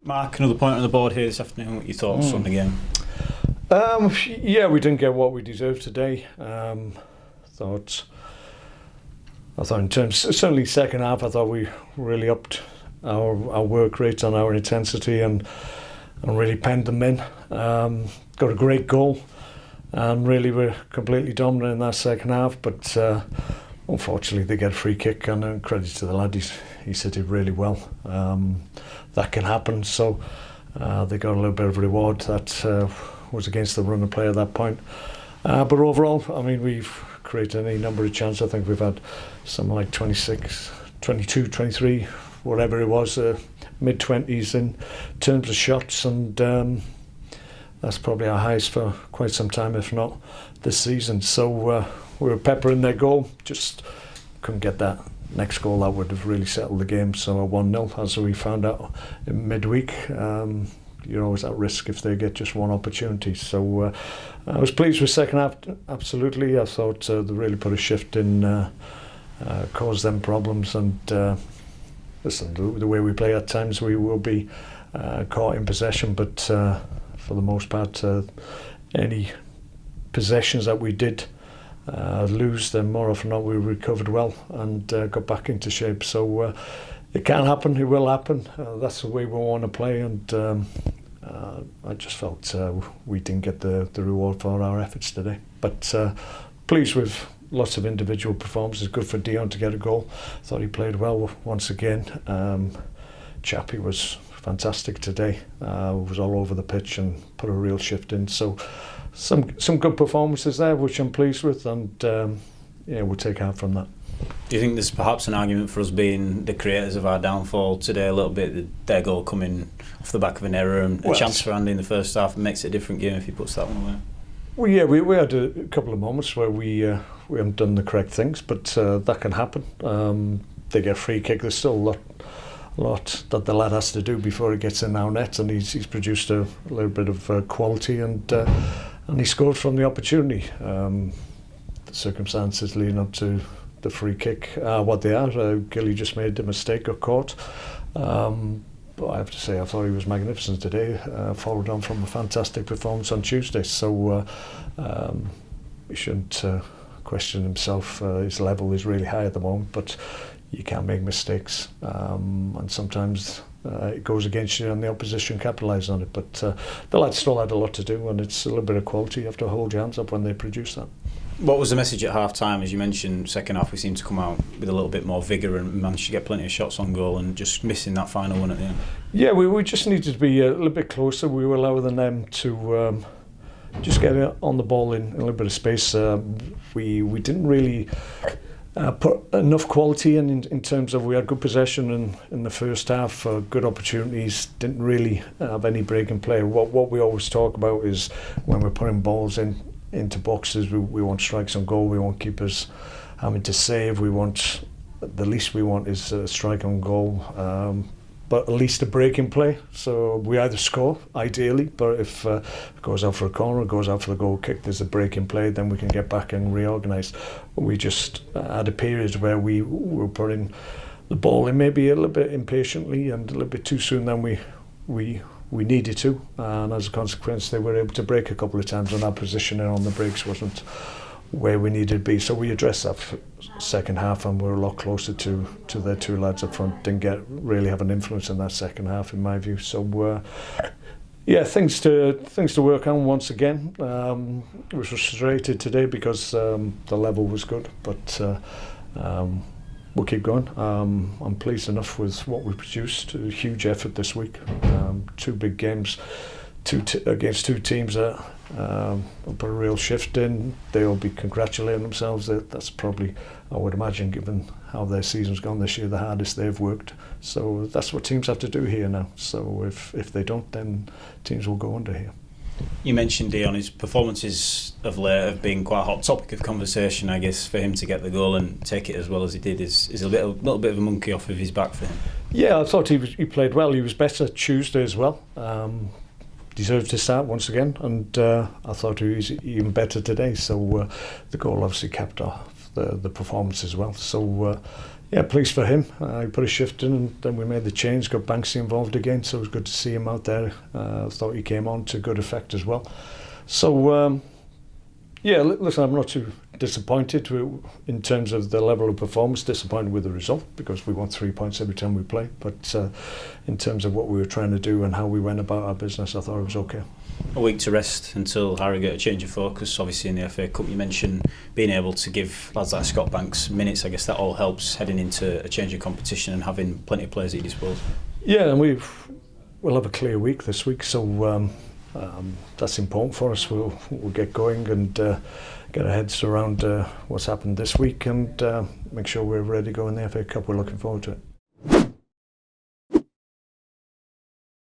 Mark, another point on the board here this afternoon. What your thoughts on the game? Yeah, we didn't get what we deserved today. I thought in terms, certainly second half, I thought we really upped our work rate on our intensity and really penned them in. Got a great goal and really were completely dominant in that second half, but unfortunately they get a free kick, and credit to the lad, he hit it really well. That can happen, so they got a little bit of reward. That was against the run of play at that point. But overall, I mean, we've created any number of chances. I think we've had something like 26, 22, 23, whatever it was, mid-20s in terms of shots, and that's probably our highest for quite some time, if not this season. So we were peppering their goal, just couldn't get that next goal that would have really settled the game. So a 1-0, as we found out in midweek. You're always at risk if they get just one opportunity. So I was pleased with second half, absolutely. I thought they really put a shift in, caused them problems, and listen, the way we play at times, we will be caught in possession, but for the most part, any possessions that we did lose, then more often than not we recovered well and got back into shape. So it can happen, it will happen. That's the way we want to play, and I just felt we didn't get the reward for our efforts today. But pleased with lots of individual performances. Good for Dion to get a goal. Thought he played well once again. Chappie was fantastic today. Was all over the pitch and put a real shift in. So some good performances there, which I'm pleased with, and yeah, we'll take out from that. Do you think there's perhaps an argument for us being the creators of our downfall today a little bit? Their goal coming off the back of an error and a chance for Andy in the first half makes it a different game if he puts that one away. Well, yeah, we had a couple of moments where we haven't done the correct things, but that can happen. They get a free kick. There's still a lot that the lad has to do before he gets in our net, and he's produced a little bit of quality, and he scored from the opportunity. The circumstances leading up to the free kick are what they are. Gilly just made a mistake, got caught. But I have to say, I thought he was magnificent today, followed on from a fantastic performance on Tuesday. So he shouldn't question himself. His level is really high at the moment, but you can make mistakes, and sometimes it goes against you and the opposition capitalise on it. But the lads still had a lot to do, and it's a little bit of quality. You have to hold your hands up when they produce that. What was the message at half time? As you mentioned, second half we seemed to come out with a little bit more vigour and managed to get plenty of shots on goal, and just missing that final one at the end. Yeah, we just needed to be a little bit closer. We were allowing them to just get on the ball in a little bit of space. We didn't really put enough quality in terms of, we had good possession in the first half, good opportunities, didn't really have any break and play. What we always talk about is when we're putting balls into boxes, we want strikes on goal, we want keepers having to save, the least we want is a strike on goal, but at least a break in play. So we either score, ideally, but if it goes out for a corner, it goes out for the goal kick, there's a break in play, then we can get back and reorganise. We just had a period where we were putting the ball in maybe a little bit impatiently and a little bit too soon than we needed to, and as a consequence they were able to break a couple of times, and our positioning on the breaks wasn't where we needed to be. So we addressed that second half, and we're a lot closer to their two lads up front. Didn't really have an influence in that second half, in my view. So yeah, things to work on once again. Was frustrated today because the level was good, but we'll keep going. I'm pleased enough with what we produced. A huge effort this week. Two big games, against two teams that put a real shift in. They'll be congratulating themselves. That's probably, I would imagine, given how their season's gone this year, the hardest they've worked. So that's what teams have to do here now. So if they don't, then teams will go under here. You mentioned Dion, his performances of late have been quite a hot topic of conversation. I guess for him to get the goal and take it as well as he did is a little bit of a monkey off of his back for him. Yeah, I thought he played well. He was better Tuesday as well. Deserved to start once again, and I thought he was even better today. So the goal obviously capped off the performance as well. So Yeah, pleased for him. He put a shift in, and then we made the change, got Banksy involved again, so it was good to see him out there. I thought he came on to good effect as well. So, yeah, listen, I'm not too disappointed in terms of the level of performance, disappointed with the result because we want 3 points every time we play. But in terms of what we were trying to do and how we went about our business, I thought it was okay. A week to rest until Harrogate, a change of focus. Obviously in the FA Cup you mentioned being able to give lads like Scott Banks minutes. I guess that all helps heading into a change of competition and having plenty of players at your disposal. Yeah, and we'll have a clear week this week, so that's important for us. We'll get going and get our heads around what's happened this week and make sure we're ready to go in the FA Cup. We're looking forward to it.